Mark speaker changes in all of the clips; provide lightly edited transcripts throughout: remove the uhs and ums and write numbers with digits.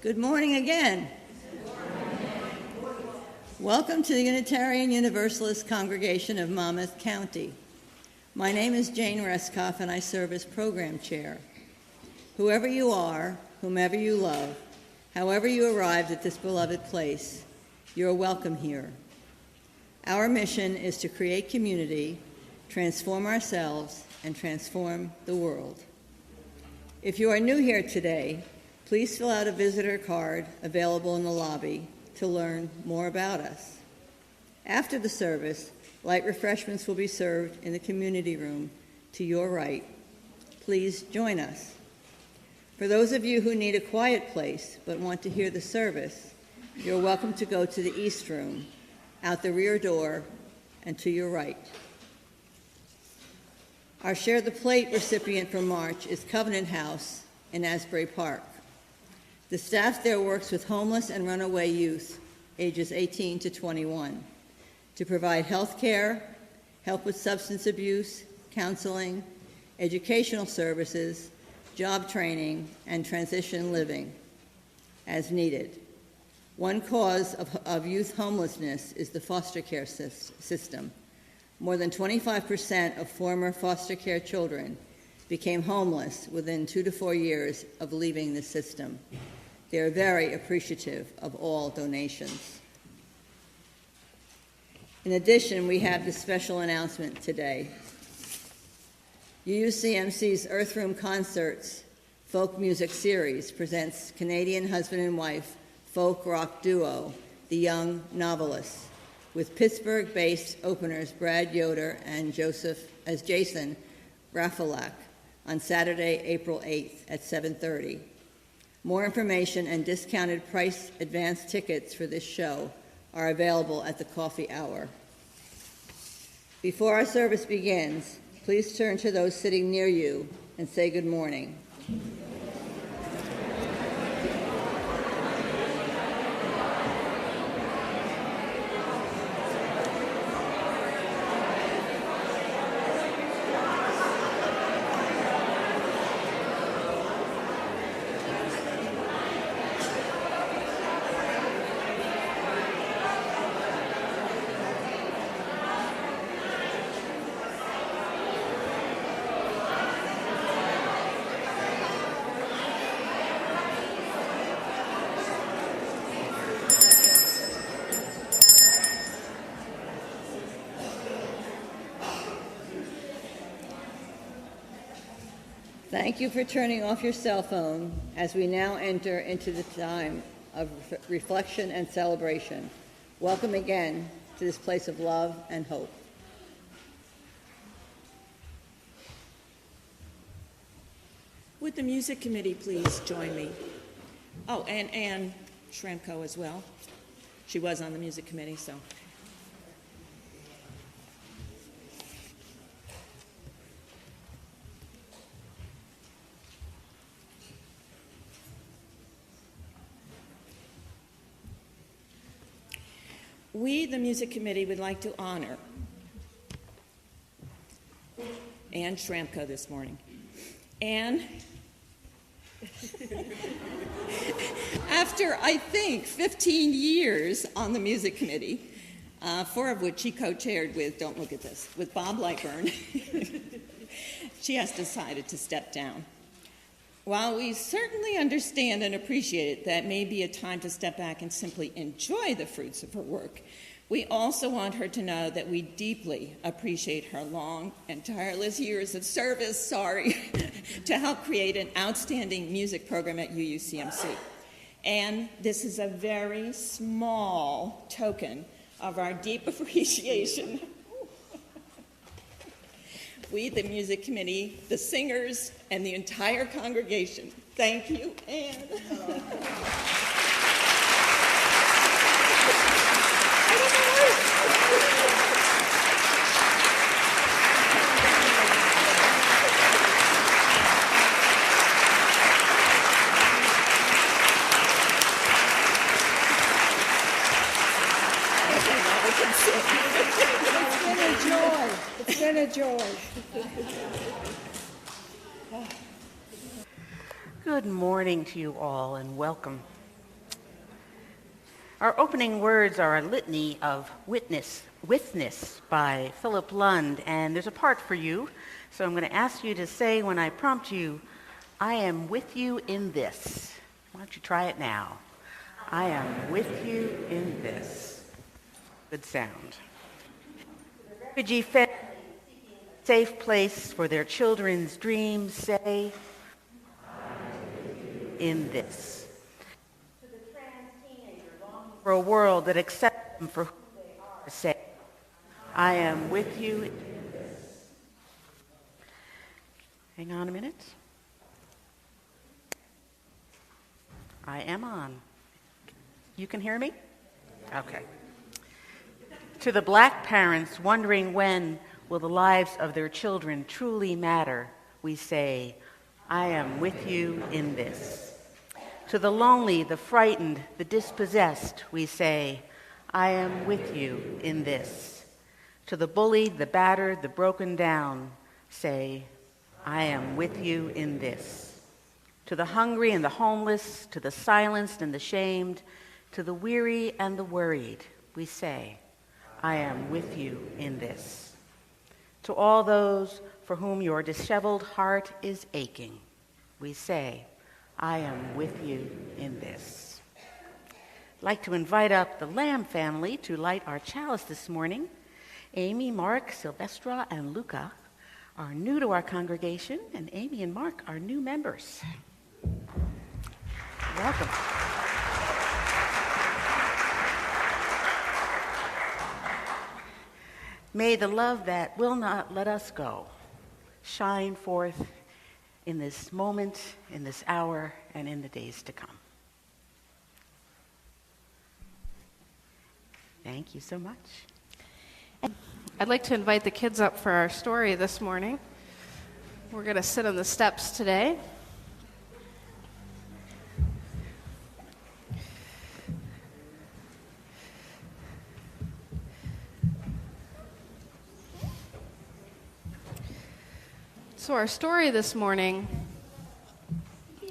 Speaker 1: Good morning again. Welcome to the Unitarian Universalist Congregation of Monmouth County. My name is Jane Reskoff, and I serve as program chair. Whoever you are, whomever you love, however you arrived at this beloved place, you're welcome here. Our mission is to create community, transform ourselves, and transform the world. If you are new here today, please fill out a visitor card available in the lobby to learn more about us. After the service, light refreshments will be served in the community room to your right. Please join us. For those of you who need a quiet place but want to hear the service, you're welcome to go to the East Room, out the rear door, and to your right. Our Share the Plate recipient for March is Covenant House in Asbury Park. The staff there works with homeless and runaway youth, ages 18 to 21, to provide health care, help with substance abuse, counseling, educational services, job training, and transition living as needed. One cause of youth homelessness is the foster care system. More than 25% of former foster care children became homeless within 2 to 4 years of leaving the system. They are very appreciative of all donations. In addition, we have this special announcement today. UUCMC's Earth Room Concerts Folk Music Series presents Canadian husband and wife folk rock duo, The Young Novelists, with Pittsburgh-based openers Brad Yoder and Jason Rafalak on Saturday, April 8th at 7:30. More information and discounted price advance tickets for this show are available at the coffee hour. Before our service begins, please turn to those sitting near you and say good morning. Thank you for turning off your cell phone as we now enter into the time of reflection and celebration. Welcome again to this place of love and hope.
Speaker 2: Would the music committee please join me? Oh, and Anne Shramko as well. She was on the music committee, so. We, the music committee, would like to honor Anne Shramko this morning. Anne, after, I think, 15 years on the music committee, 4 of which she co-chaired with, don't look at this, with Bob Lightburn, she has decided to step down. While we certainly understand and appreciate it, that may be a time to step back and simply enjoy the fruits of her work, we also want her to know that we deeply appreciate her long and tireless years of service, to help create an outstanding music program at UUCMC. And this is a very small token of our deep appreciation. We, the music committee, the singers, and the entire congregation, thank you, Anne.
Speaker 3: It's been a joy.
Speaker 4: Good morning to you all and welcome. Our opening words are a litany of witness by Philip Lund, and there's a part for you. So I'm going to ask you to say when I prompt you, I am with you in this. Why don't you try it now? I am with you in this. Good sound. Refugee family seeking a safe place for their children's dreams, say, in this. To the trans teenager longing for a world that accepts them for who they are, say, I am with you in this. Hang on a minute. I am on. You can hear me? Okay. To the black parents wondering when will the lives of their children truly matter, we say, I am with you in this. To the lonely, the frightened, the dispossessed, we say, I am with you in this. To the bullied, the battered, the broken down, say, I am with you in this. To the hungry and the homeless, to the silenced and the shamed, to the weary and the worried, we say, I am with you in this. To all those for whom your disheveled heart is aching, we say, I am with you in this. I'd like to invite up the Lamb family to light our chalice this morning. Amy, Mark, Silvestra, and Luca are new to our congregation, and Amy and Mark are new members. Welcome. May the love that will not let us go shine forth in this moment, in this hour, and in the days to come. Thank you so much.
Speaker 5: I'd like to invite the kids up for our story this morning. We're going to sit on the steps today. So our story this morning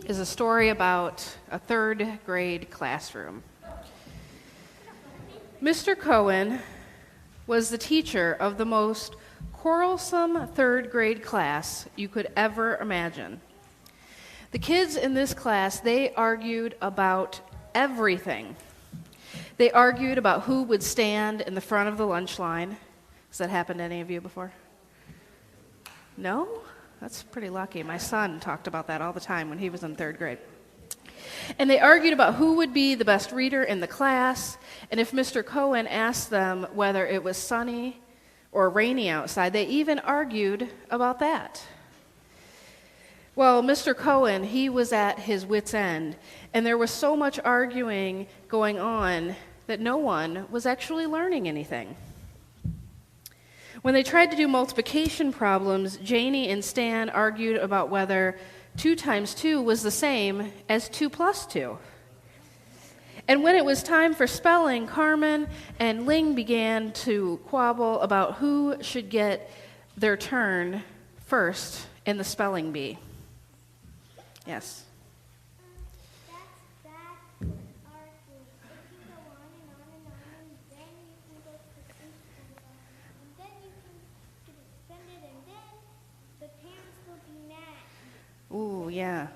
Speaker 5: is a story about a third grade classroom. Mr. Cohen was the teacher of the most quarrelsome third grade class you could ever imagine. The kids in this class, they argued about everything. They argued about who would stand in the front of the lunch line. Has that happened to any of you before? No? That's pretty lucky. My son talked about that all the time when he was in third grade. And they argued about who would be the best reader in the class, and if Mr. Cohen asked them whether it was sunny or rainy outside, they even argued about that. Well, Mr. Cohen, he was at his wit's end, and there was so much arguing going on that no one was actually learning anything. When they tried to do multiplication problems, Janie and Stan argued about whether 2 times 2 was the same as 2 plus 2. And when it was time for spelling, Carmen and Ling began to quabble about who should get their turn first in the spelling bee. Yes? Ooh, yeah.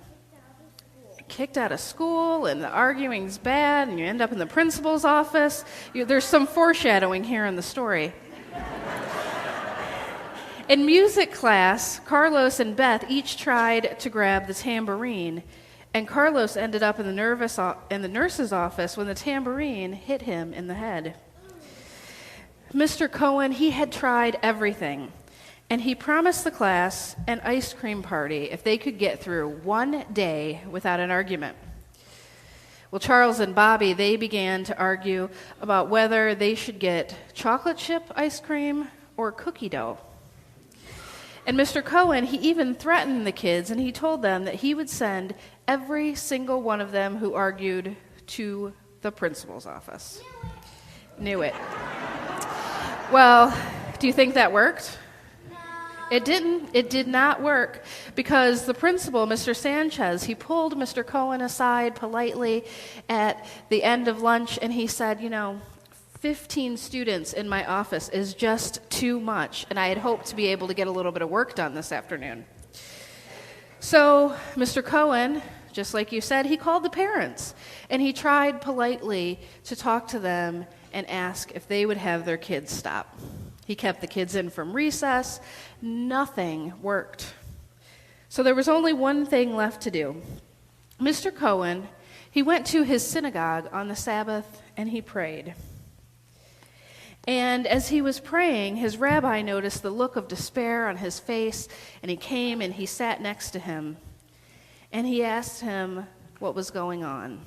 Speaker 5: Kicked out of school, and the arguing's bad, and you end up in the principal's office. There's some foreshadowing here in the story. In music class, Carlos and Beth each tried to grab the tambourine, and Carlos ended up in the nurse's office when the tambourine hit him in the head. Mr. Cohen, he had tried everything. And he promised the class an ice cream party if they could get through one day without an argument. Well, Charles and Bobby, they began to argue about whether they should get chocolate chip ice cream or cookie dough. And Mr. Cohen, he even threatened the kids, and he told them that he would send every single one of them who argued to the principal's office. Knew it. Well, do you think that worked? It didn't. It did not work because the principal, Mr. Sanchez, he pulled Mr. Cohen aside politely at the end of lunch and he said, 15 students in my office is just too much, and I had hoped to be able to get a little bit of work done this afternoon. So Mr. Cohen, just like you said, he called the parents, and he tried politely to talk to them and ask if they would have their kids stop. He kept the kids in from recess. Nothing worked. So there was only one thing left to do. Mr. Cohen, he went to his synagogue on the Sabbath, and he prayed. And as he was praying, his rabbi noticed the look of despair on his face, and he came and he sat next to him, and he asked him what was going on.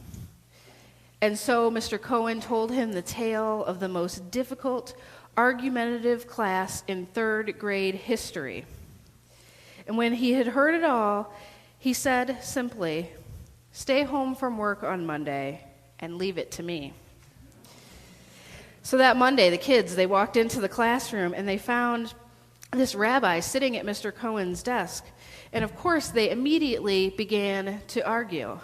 Speaker 5: And so Mr. Cohen told him the tale of the most difficult, argumentative class in third grade history. And when he had heard it all, he said simply, "Stay home from work on Monday and leave it to me." So that Monday, the kids, they walked into the classroom and they found this rabbi sitting at Mr. Cohen's desk. And of course, they immediately began to argue.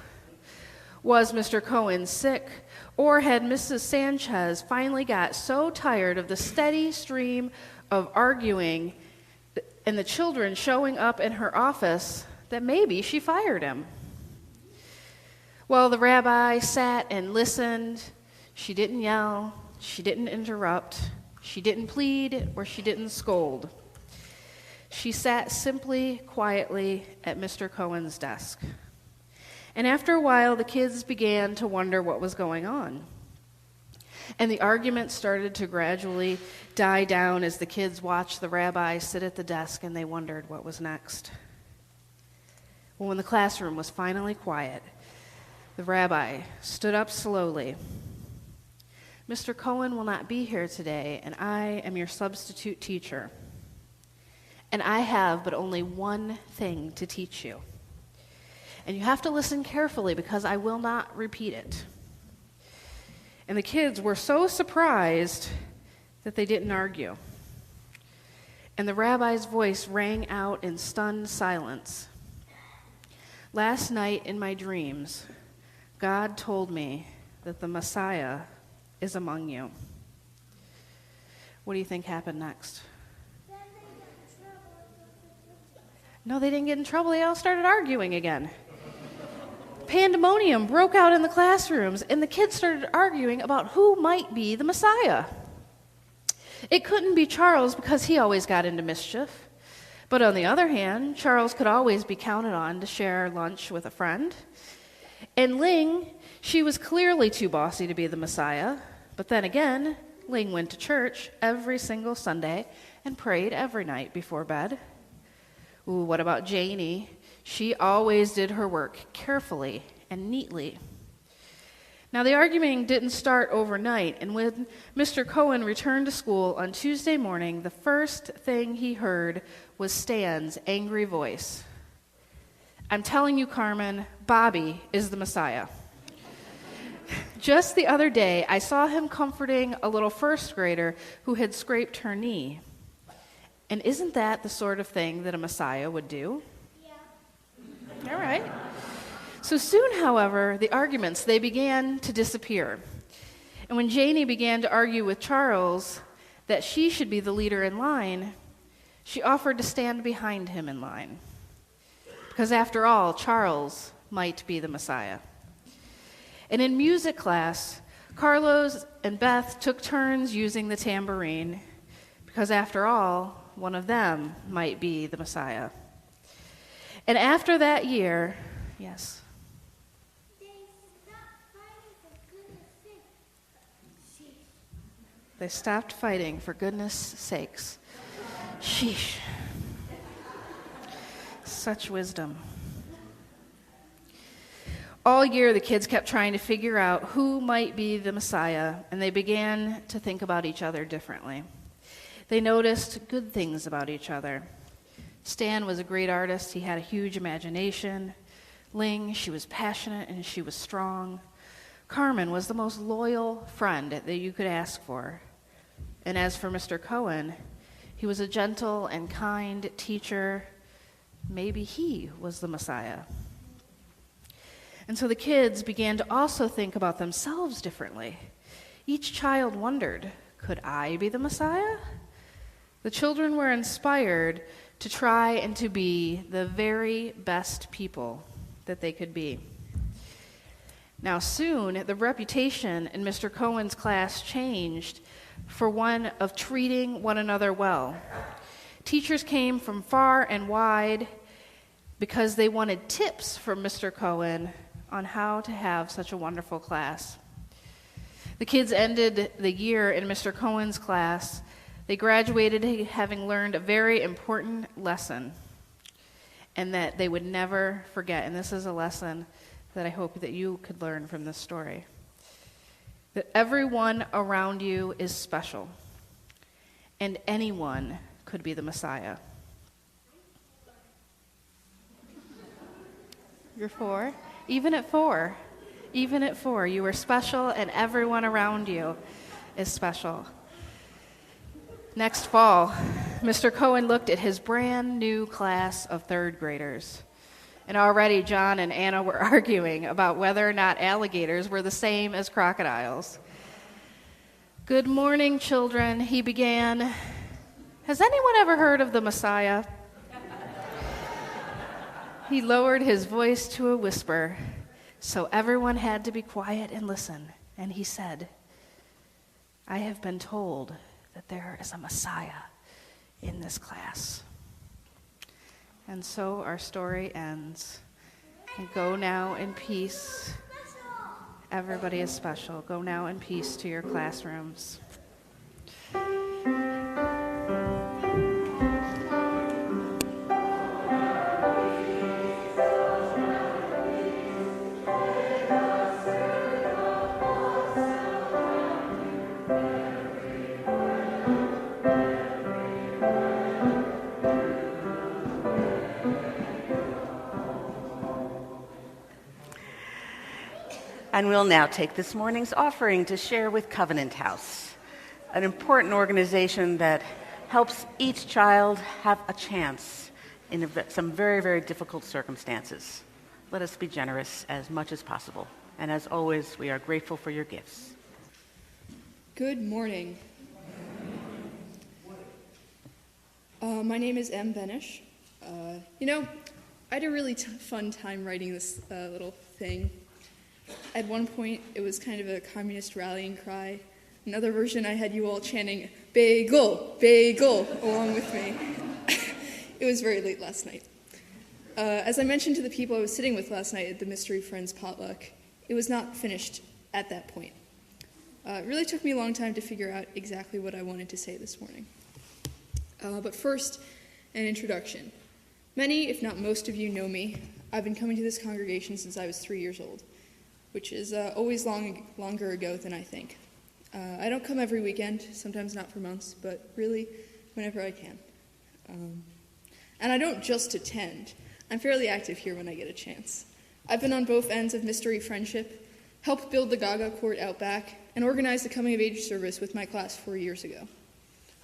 Speaker 5: Was Mr. Cohen sick? Or had Mrs. Sanchez finally got so tired of the steady stream of arguing and the children showing up in her office that maybe she fired him? Well, the rabbi sat and listened. She didn't yell. She didn't interrupt. She didn't plead, or she didn't scold. She sat simply, quietly at Mr. Cohen's desk. And after a while, the kids began to wonder what was going on. And the argument started to gradually die down as the kids watched the rabbi sit at the desk and they wondered what was next. Well, when the classroom was finally quiet, the rabbi stood up slowly. "Mr. Cohen will not be here today, and I am your substitute teacher. And I have but only one thing to teach you. And you have to listen carefully because I will not repeat it." And the kids were so surprised that they didn't argue. And the rabbi's voice rang out in stunned silence. "Last night in my dreams, God told me that the Messiah is among you." What do you think happened next? No, they didn't get in trouble. They all started arguing again. Pandemonium broke out in the classrooms, and the kids started arguing about who might be the Messiah. It couldn't be Charles because he always got into mischief. But on the other hand, Charles could always be counted on to share lunch with a friend. And Ling, she was clearly too bossy to be the Messiah. But then again, Ling went to church every single Sunday and prayed every night before bed. Ooh, what about Janie? She always did her work carefully and neatly. Now, the arguing didn't start overnight, and when Mr. Cohen returned to school on Tuesday morning, the first thing he heard was Stan's angry voice. "I'm telling you, Carmen, Bobby is the Messiah. Just the other day, I saw him comforting a little first grader who had scraped her knee. And isn't that the sort of thing that a Messiah would do?" Yeah. All right. So soon, however, the arguments, they began to disappear. And when Janie began to argue with Charles that she should be the leader in line, she offered to stand behind him in line. Because after all, Charles might be the Messiah. And in music class, Carlos and Beth took turns using the tambourine, because after all, one of them might be the Messiah. And after that year, yes. They stopped fighting for goodness sakes. Sheesh. Such wisdom. All year, the kids kept trying to figure out who might be the Messiah, and they began to think about each other differently. They noticed good things about each other. Stan was a great artist. He had a huge imagination. Ling, she was passionate and she was strong. Carmen was the most loyal friend that you could ask for. And as for Mr. Cohen, He was a gentle and kind teacher. Maybe he was the Messiah. And so the kids began to also think about themselves differently. Each child wondered, could I be the Messiah? The children were inspired to try and to be the very best people that they could be. Now soon, the reputation in Mr. Cohen's class changed for one of treating one another well. Teachers came from far and wide because they wanted tips from Mr. Cohen on how to have such a wonderful class. The kids ended the year in Mr. Cohen's class. They graduated having learned a very important lesson, and that they would never forget. And this is a lesson that I hope that you could learn from this story. That everyone around you is special, and anyone could be the Messiah. You're 4? Even at 4, you are special, and everyone around you is special. Next fall, Mr. Cohen looked at his brand new class of 3rd graders. And already John and Anna were arguing about whether or not alligators were the same as crocodiles. "Good morning, children," he began. "Has anyone ever heard of the Messiah?" He lowered his voice to a whisper, so everyone had to be quiet and listen. And he said, "I have been told that there is a Messiah in this class." And so our story ends. And go now in peace. Everybody is special. Go now in peace to your classrooms.
Speaker 4: And we'll now take this morning's offering to share with Covenant House, an important organization that helps each child have a chance in some very, very difficult circumstances. Let us be generous as much as possible. And as always, we are grateful for your gifts.
Speaker 6: Good morning. My name is M. Benish. I had a really fun time writing this little thing. At one point, it was kind of a communist rallying cry. Another version, I had you all chanting, "Bagel, bagel," along with me. It was very late last night. As I mentioned to the people I was sitting with last night at the Mystery Friends potluck, it was not finished at that point. It really took me a long time to figure out exactly what I wanted to say this morning. But first, an introduction. Many, if not most of you, know me. I've been coming to this congregation since I was 3 years old, which is always longer ago than I think. I don't come every weekend, sometimes not for months, but really whenever I can. And I don't just attend. I'm fairly active here when I get a chance. I've been on both ends of Mystery Friendship, helped build the Gaga Court out back, and organized the coming-of-age service with my class 4 years ago.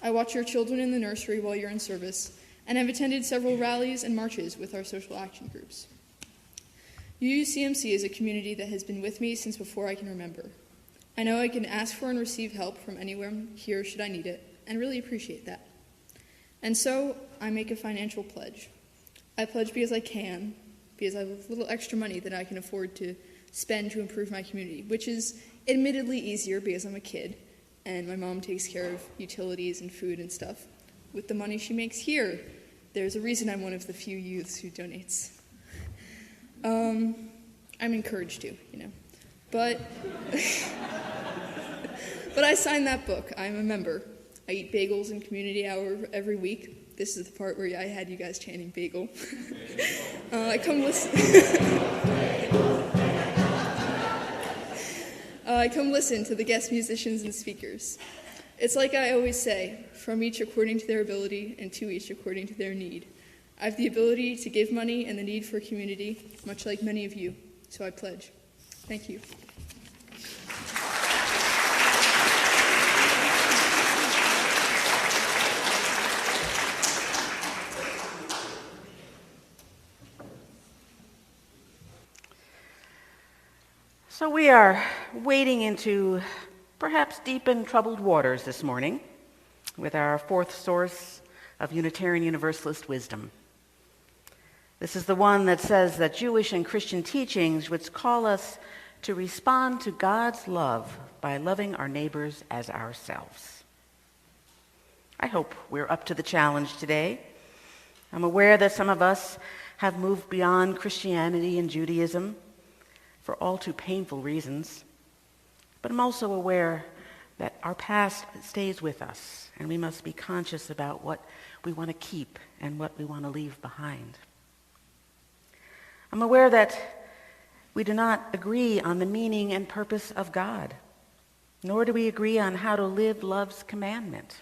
Speaker 6: I watch your children in the nursery while you're in service, and have attended several rallies and marches with our social action groups. UUCMC is a community that has been with me since before I can remember. I know I can ask for and receive help from anyone here should I need it, and really appreciate that. And so, I make a financial pledge. I pledge because I can, because I have a little extra money that I can afford to spend to improve my community, which is admittedly easier because I'm a kid, and my mom takes care of utilities and food and stuff. With the money she makes here, there's a reason I'm one of the few youths who donates. I'm encouraged to, But I signed that book. I'm a member. I eat bagels in community hour every week. This is the part where I had you guys chanting bagel. I come listen to the guest musicians and speakers. It's like I always say, from each according to their ability and to each according to their need. I have the ability to give money and the need for community, much like many of you, so I pledge. Thank you.
Speaker 4: We are wading into perhaps deep and troubled waters this morning with our fourth source of Unitarian Universalist wisdom. This is the one that says that Jewish and Christian teachings would call us to respond to God's love by loving our neighbors as ourselves. I hope we're up to the challenge today. I'm aware that some of us have moved beyond Christianity and Judaism for all too painful reasons, but I'm also aware that our past stays with us, and we must be conscious about what we want to keep and what we want to leave behind. I'm aware that we do not agree on the meaning and purpose of God, nor do we agree on how to live love's commandment.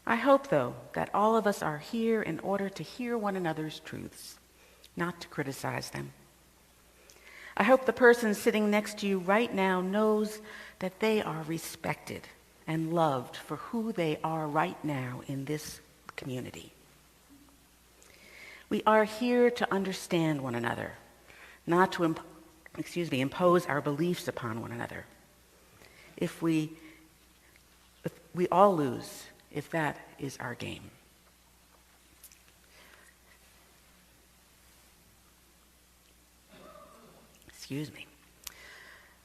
Speaker 4: I hope, though, that all of us are here in order to hear one another's truths, not to criticize them. I hope the person sitting next to you right now knows that they are respected and loved for who they are right now in this community. We are here to understand one another, not to impose our beliefs upon one another. If we all lose if that is our game. Excuse me.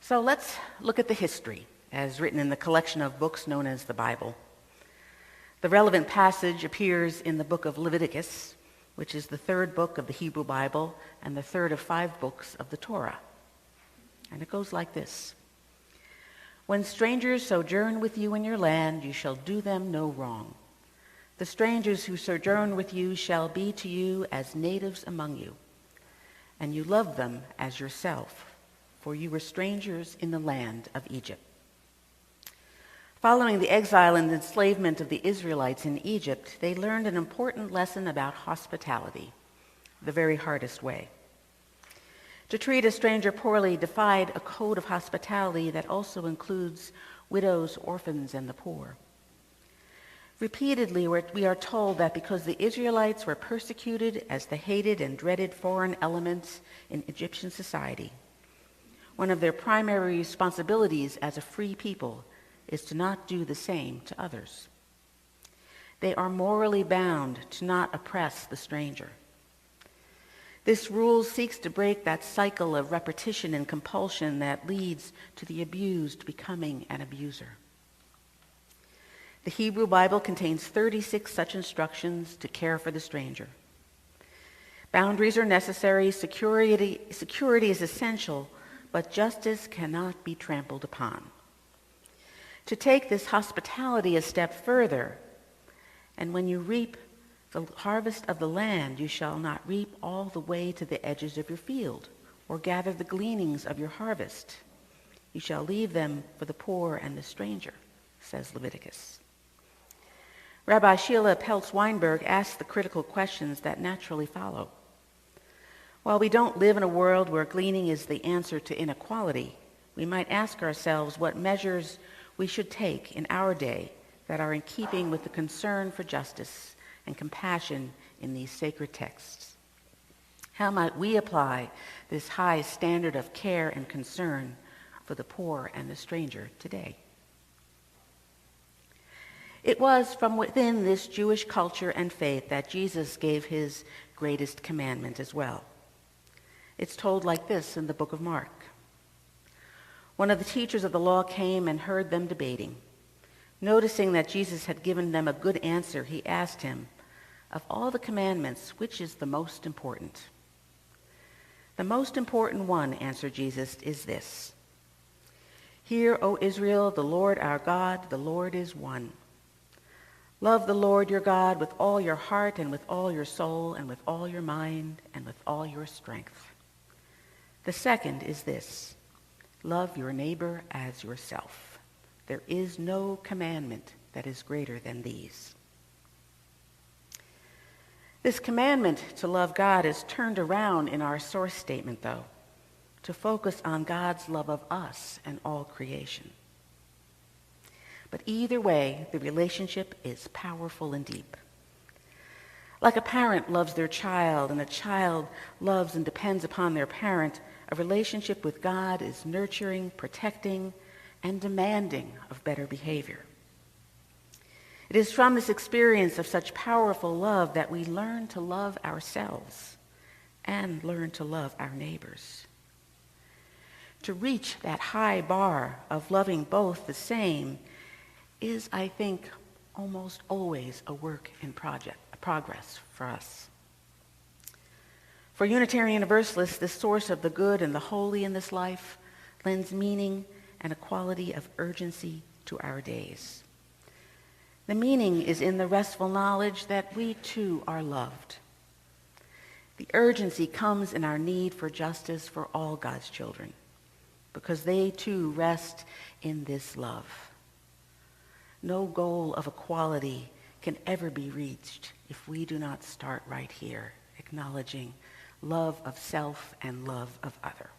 Speaker 4: So let's look at the history as written in the collection of books known as the Bible. The relevant passage appears in the book of Leviticus, which is the third book of the Hebrew Bible and the third of 5 books of the Torah. And it goes like this. When strangers sojourn with you in your land, you shall do them no wrong. The strangers who sojourn with you shall be to you as natives among you, and you love them as yourself, for you were strangers in the land of Egypt. Following the exile and enslavement of the Israelites in Egypt, they learned an important lesson about hospitality, the very hardest way. To treat a stranger poorly defied a code of hospitality that also includes widows, orphans, and the poor. Repeatedly, we are told that because the Israelites were persecuted as the hated and dreaded foreign elements in Egyptian society, one of their primary responsibilities as a free people is to not do the same to others. They are morally bound to not oppress the stranger. This rule seeks to break that cycle of repetition and compulsion that leads to the abused becoming an abuser. The Hebrew Bible contains 36 such instructions to care for the stranger. Boundaries are necessary, security is essential, but justice cannot be trampled upon. To take this hospitality a step further, and when you reap the harvest of the land, you shall not reap all the way to the edges of your field, or gather the gleanings of your harvest. You shall leave them for the poor and the stranger, says Leviticus. Rabbi Sheila Peltz-Weinberg asks the critical questions that naturally follow. While we don't live in a world where gleaning is the answer to inequality, we might ask ourselves what measures we should take in our day that are in keeping with the concern for justice and compassion in these sacred texts. How might we apply this high standard of care and concern for the poor and the stranger today? It was from within this Jewish culture and faith that Jesus gave his greatest commandment as well. It's told like this in the book of Mark. One of the teachers of the law came and heard them debating. Noticing that Jesus had given them a good answer, he asked him, "Of all the commandments, which is the most important?" "The most important one," answered Jesus, "is this. Hear, O Israel, the Lord our God, the Lord is one. Love the Lord your God with all your heart and with all your soul and with all your mind and with all your strength. The second is this. Love your neighbor as yourself. There is no commandment that is greater than these." This commandment to love God is turned around in our source statement, though, to focus on God's love of us and all creation. But either way, the relationship is powerful and deep. Like a parent loves their child and a child loves and depends upon their parent, A relationship with God is nurturing, protecting, and demanding of better behavior. It is from this experience of such powerful love that we learn to love ourselves and learn to love our neighbors. To reach that high bar of loving both the same is, I think, almost always a work in progress for us. For Unitarian Universalists, the source of the good and the holy in this life lends meaning and a quality of urgency to our days. The meaning is in the restful knowledge that we too are loved. The urgency comes in our need for justice for all God's children, because they too rest in this love. No goal of equality can ever be reached if we do not start right here, acknowledging love of self and love of other.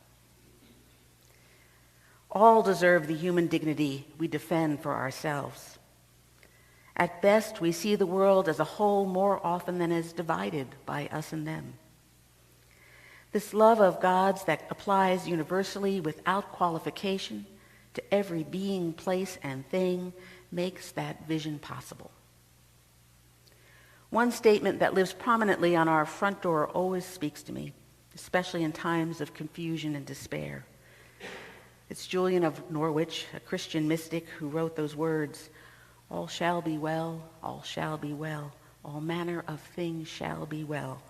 Speaker 4: All deserve the human dignity we defend for ourselves. At best, we see the world as a whole more often than is divided by us and them. This love of God's that applies universally without qualification to every being, place, and thing makes that vision possible. One statement that lives prominently on our front door always speaks to me, especially in times of confusion and despair. It's Julian of Norwich, a Christian mystic, who wrote those words, "All shall be well, all shall be well, all manner of things shall be well,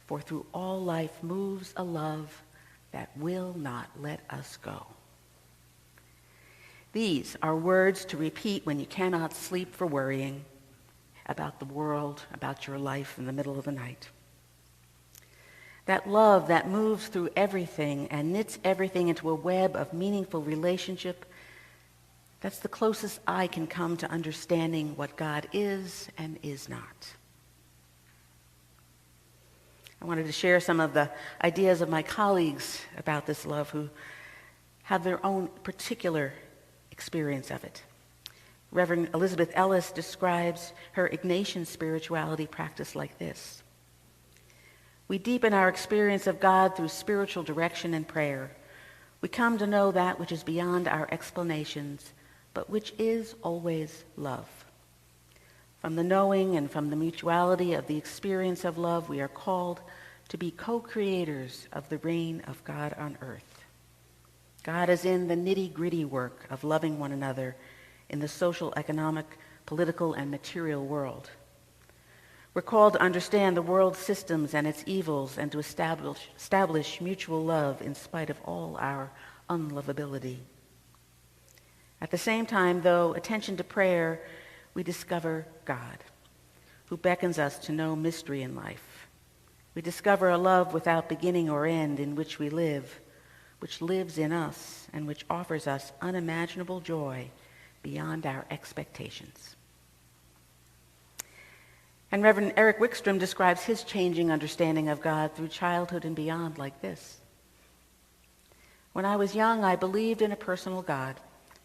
Speaker 4: for through all life moves a love that will not let us go." These are words to repeat when you cannot sleep for worrying about the world, about your life in the middle of the night. That love that moves through everything and knits everything into a web of meaningful relationship, that's the closest I can come to understanding what God is and is not. I wanted to share some of the ideas of my colleagues about this love who have their own particular experience of it. Reverend Elizabeth Ellis describes her Ignatian spirituality practice like this. We deepen our experience of God through spiritual direction and prayer. We come to know that which is beyond our explanations, but which is always love. From the knowing and from the mutuality of the experience of love, we are called to be co-creators of the reign of God on earth. God is in the nitty-gritty work of loving one another in the social, economic, political, and material world. We're called to understand the world's systems and its evils and to establish mutual love in spite of all our unlovability. At the same time, though, attention to prayer, we discover God, who beckons us to know mystery in life. We discover a love without beginning or end in which we live, which lives in us and which offers us unimaginable joy beyond our expectations. And Reverend Eric Wickstrom describes his changing understanding of God through childhood and beyond like this. When I was young, I believed in a personal God,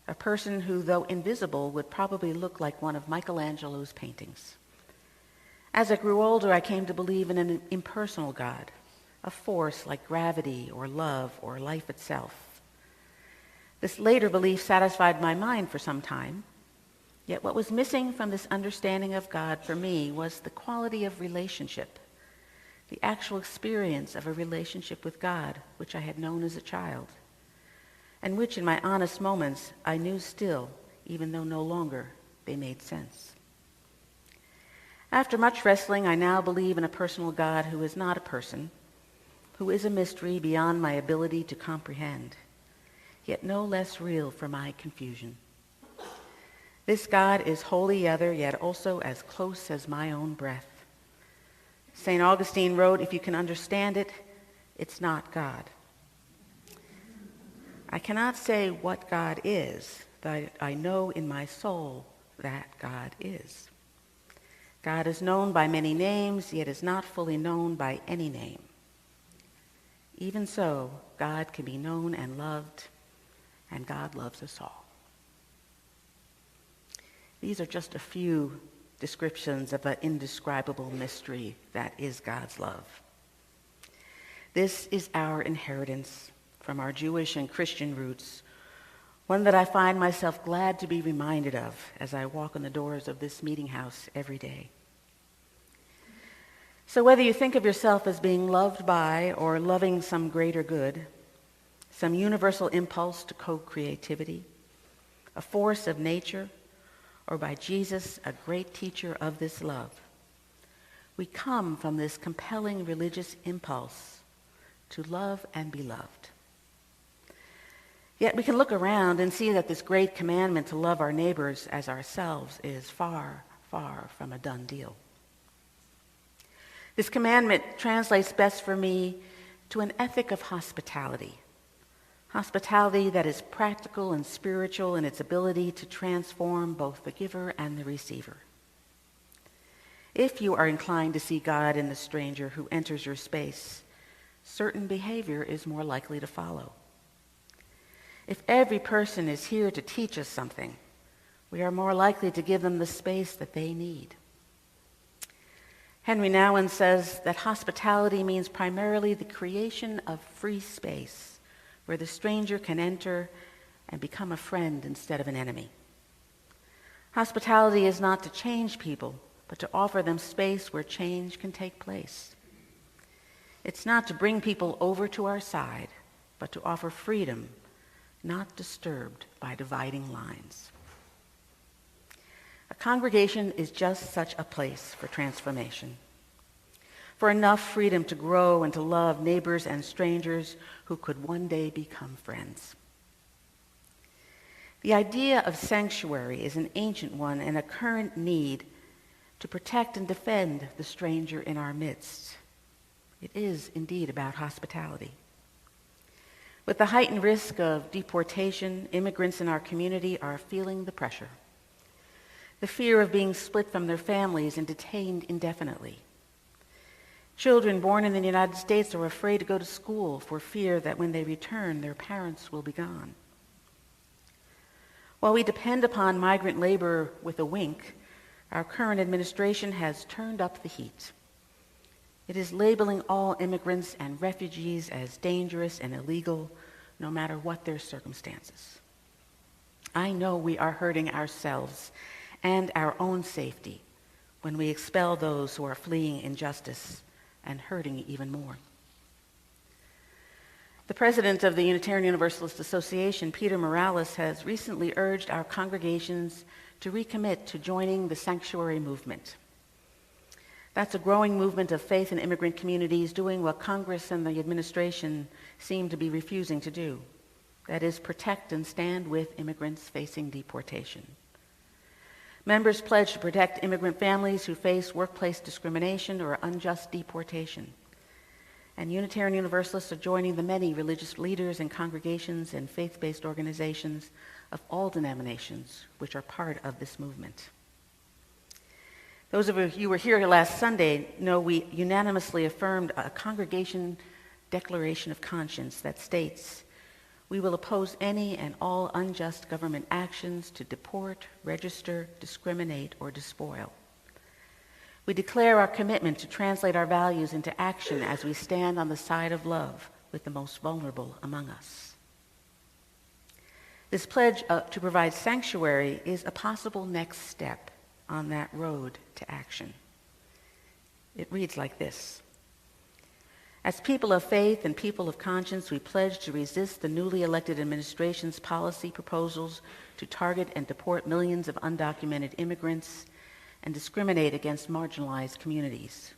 Speaker 4: a person who, though invisible, would probably look like one of Michelangelo's paintings. As I grew older, I came to believe in an impersonal God, a force like gravity or love or life itself. This later belief satisfied my mind for some time, yet what was missing from this understanding of God for me was the quality of relationship, the actual experience of a relationship with God, which I had known as a child, and which in my honest moments I knew still, even though no longer they made sense. After much wrestling, I now believe in a personal God who is not a person, who is a mystery beyond my ability to comprehend, yet no less real for my confusion. This God is wholly other, yet also as close as my own breath. St. Augustine wrote, "If you can understand it, it's not God." I cannot say what God is, but I know in my soul that God is. God is known by many names, yet is not fully known by any name. Even so, God can be known and loved, and God loves us all. These are just a few descriptions of an indescribable mystery that is God's love. This is our inheritance, from our Jewish and Christian roots, one that I find myself glad to be reminded of as I walk in the doors of this meeting house every day. So whether you think of yourself as being loved by or loving some greater good, some universal impulse to co-creativity, a force of nature, or by Jesus, a great teacher of this love, we come from this compelling religious impulse to love and be loved. Yet we can look around and see that this great commandment to love our neighbors as ourselves is far, far from a done deal. This commandment translates best for me to an ethic of hospitality. Hospitality that is practical and spiritual in its ability to transform both the giver and the receiver. If you are inclined to see God in the stranger who enters your space, certain behavior is more likely to follow. If every person is here to teach us something, we are more likely to give them the space that they need. Henry Nouwen says that hospitality means primarily the creation of free space where the stranger can enter and become a friend instead of an enemy. Hospitality is not to change people, but to offer them space where change can take place. It's not to bring people over to our side, but to offer freedom, not disturbed by dividing lines. A congregation is just such a place for transformation, for enough freedom to grow and to love neighbors and strangers who could one day become friends. The idea of sanctuary is an ancient one and a current need to protect and defend the stranger in our midst. It is indeed about hospitality. With the heightened risk of deportation, immigrants in our community are feeling the pressure. The fear of being split from their families and detained indefinitely. Children born in the United States are afraid to go to school for fear that when they return, their parents will be gone. While we depend upon migrant labor with a wink, our current administration has turned up the heat. It is labeling all immigrants and refugees as dangerous and illegal, no matter what their circumstances. I know we are hurting ourselves and our own safety when we expel those who are fleeing injustice and hurting even more. The president of the Unitarian Universalist Association, Peter Morales, has recently urged our congregations to recommit to joining the sanctuary movement. That's a growing movement of faith in immigrant communities doing what Congress and the administration seem to be refusing to do. That is, protect and stand with immigrants facing deportation. Members pledge to protect immigrant families who face workplace discrimination or unjust deportation. And Unitarian Universalists are joining the many religious leaders and congregations and faith-based organizations of all denominations which are part of this movement. Those of you who were here last Sunday know we unanimously affirmed a congregation declaration of conscience that states, "We will oppose any and all unjust government actions to deport, register, discriminate, or despoil. We declare our commitment to translate our values into action as we stand on the side of love with the most vulnerable among us." This pledge to provide sanctuary is a possible next step on that road to action. It reads like this: As people of faith and people of conscience, we pledge to resist the newly elected administration's policy proposals to target and deport millions of undocumented immigrants and discriminate against marginalized communities.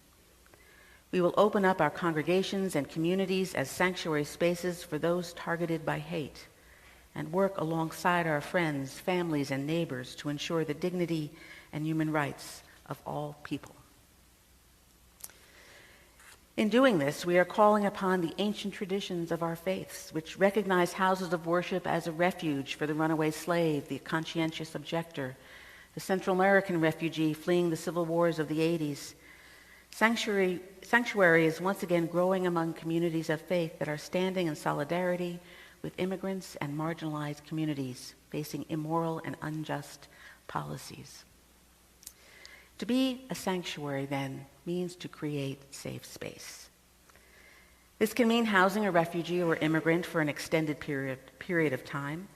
Speaker 4: We will open up our congregations and communities as sanctuary spaces for those targeted by hate and work alongside our friends, families, and neighbors to ensure the dignity and human rights of all people. In doing this, we are calling upon the ancient traditions of our faiths, which recognize houses of worship as a refuge for the runaway slave, the conscientious objector, the Central American refugee fleeing the civil wars of the 80s. Sanctuary is once again growing among communities of faith that are standing in solidarity with immigrants and marginalized communities facing immoral and unjust policies. To be a sanctuary, then, means to create safe space. This can mean housing a refugee or immigrant for an extended period of time.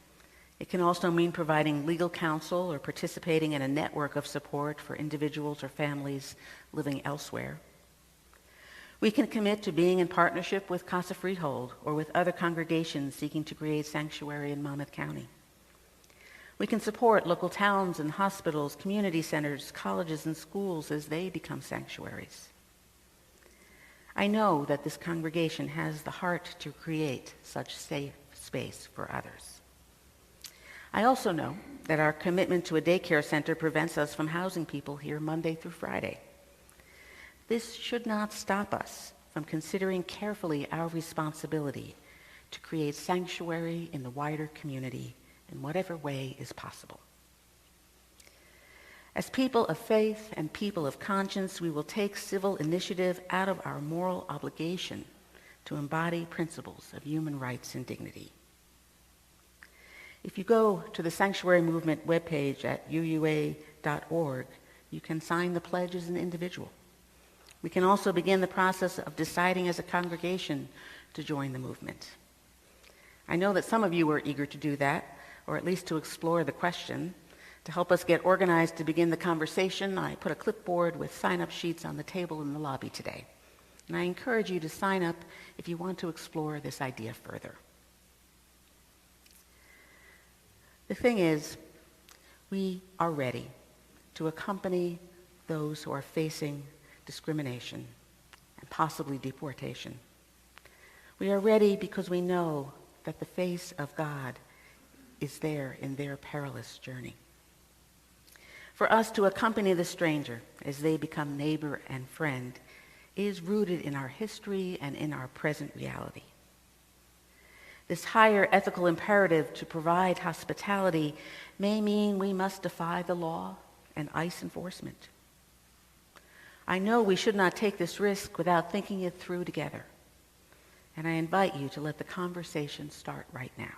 Speaker 4: It can also mean providing legal counsel or participating in a network of support for individuals or families living elsewhere. We can commit to being in partnership with Casa Freehold or with other congregations seeking to create sanctuary in Monmouth County. We can support local towns and hospitals, community centers, colleges, and schools as they become sanctuaries. I know that this congregation has the heart to create such safe space for others. I also know that our commitment to a daycare center prevents us from housing people here Monday through Friday. This should not stop us from considering carefully our responsibility to create sanctuary in the wider community in whatever way is possible. As people of faith and people of conscience, we will take civil initiative out of our moral obligation to embody principles of human rights and dignity. If you go to the Sanctuary Movement webpage at uua.org, you can sign the pledge as an individual. We can also begin the process of deciding as a congregation to join the movement. I know that some of you are eager to do that, or at least to explore the question. To help us get organized to begin the conversation, I put a clipboard with sign-up sheets on the table in the lobby today. And I encourage you to sign up if you want to explore this idea further. The thing is, we are ready to accompany those who are facing discrimination and possibly deportation. We are ready because we know that the face of God is there in their perilous journey. For us to accompany the stranger as they become neighbor and friend is rooted in our history and in our present reality. This higher ethical imperative to provide hospitality may mean we must defy the law and ICE enforcement. I know we should not take this risk without thinking it through together, and I invite you to let the conversation start right now.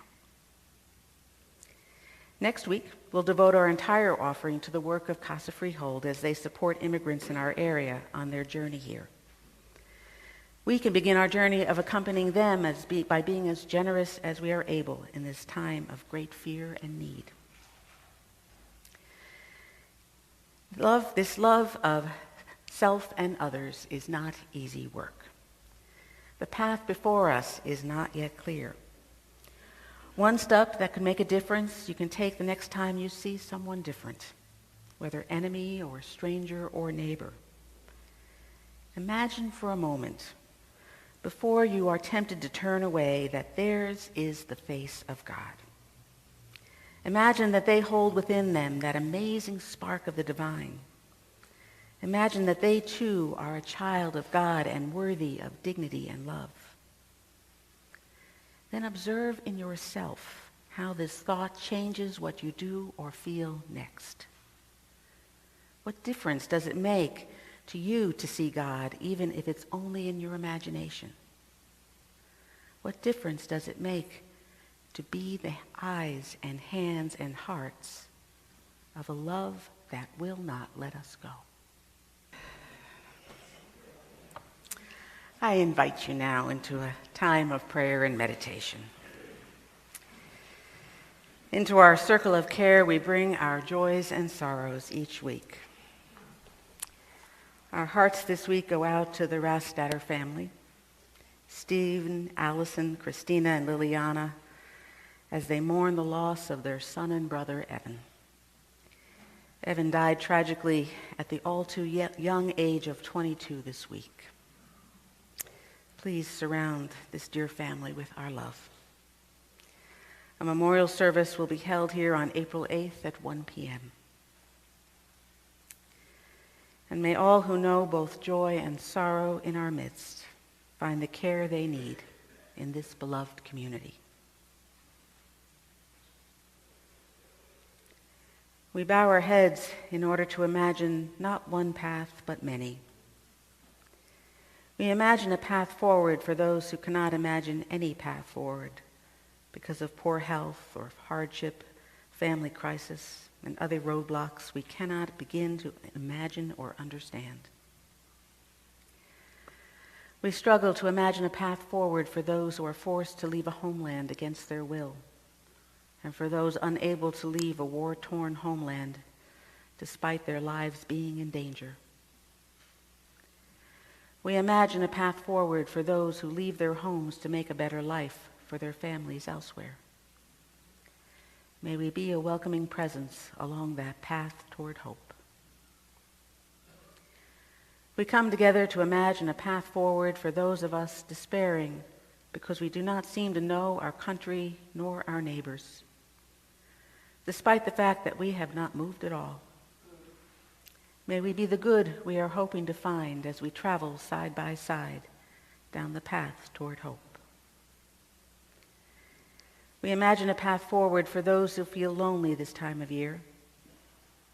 Speaker 4: Next week, we'll devote our entire offering to the work of Casa Freehold as they support immigrants in our area on their journey here. We can begin our journey of accompanying them by being as generous as we are able in this time of great fear and need. This love of self and others is not easy work. The path before us is not yet clear. One step that could make a difference you can take the next time you see someone different, whether enemy or stranger or neighbor. Imagine for a moment, before you are tempted to turn away, that theirs is the face of God. Imagine that they hold within them that amazing spark of the divine. Imagine that they too are a child of God and worthy of dignity and love. Then observe in yourself how this thought changes what you do or feel next. What difference does it make to you to see God, even if it's only in your imagination? What difference does it make to be the eyes and hands and hearts of a love that will not let us go? I invite you now into a time of prayer and meditation. Into our circle of care, we bring our joys and sorrows each week. Our hearts this week go out to the Rastatter family, Stephen, Allison, Christina, and Liliana, as they mourn the loss of their son and brother, Evan. Evan died tragically at the all too young age of 22 this week. Please surround this dear family with our love. A memorial service will be held here on April 8th at 1 p.m. And may all who know both joy and sorrow in our midst find the care they need in this beloved community. We bow our heads in order to imagine not one path, but many. We imagine a path forward for those who cannot imagine any path forward because of poor health or hardship, family crisis, and other roadblocks we cannot begin to imagine or understand. We struggle to imagine a path forward for those who are forced to leave a homeland against their will, and for those unable to leave a war-torn homeland despite their lives being in danger. We imagine a path forward for those who leave their homes to make a better life for their families elsewhere. May we be a welcoming presence along that path toward hope. We come together to imagine a path forward for those of us despairing because we do not seem to know our country nor our neighbors, despite the fact that we have not moved at all. May we be the good we are hoping to find as we travel side by side down the path toward hope. We imagine a path forward for those who feel lonely this time of year.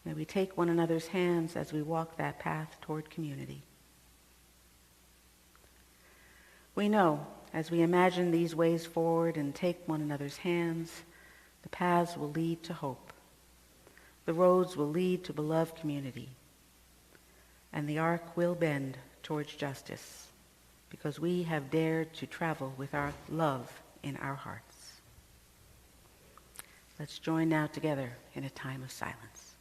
Speaker 4: May we take one another's hands as we walk that path toward community. We know, as we imagine these ways forward and take one another's hands, the paths will lead to hope. The roads will lead to beloved community. And the arc will bend towards justice, because we have dared to travel with our love in our hearts. Let's join now together in a time of silence.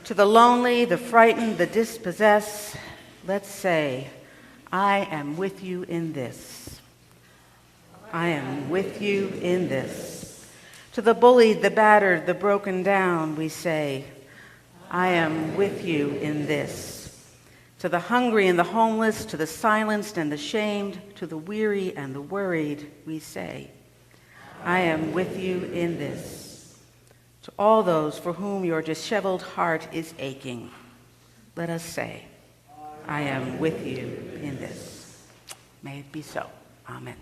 Speaker 4: To the lonely, the frightened, the dispossessed, let's say, I am with you in this. I am with you in this. To the bullied, the battered, the broken down, we say, I am with you in this. To the hungry and the homeless, to the silenced and the shamed, to the weary and the worried, we say, I am with you in this. To all those for whom your disheveled heart is aching, let us say, I am with you in this. May it be so. Amen.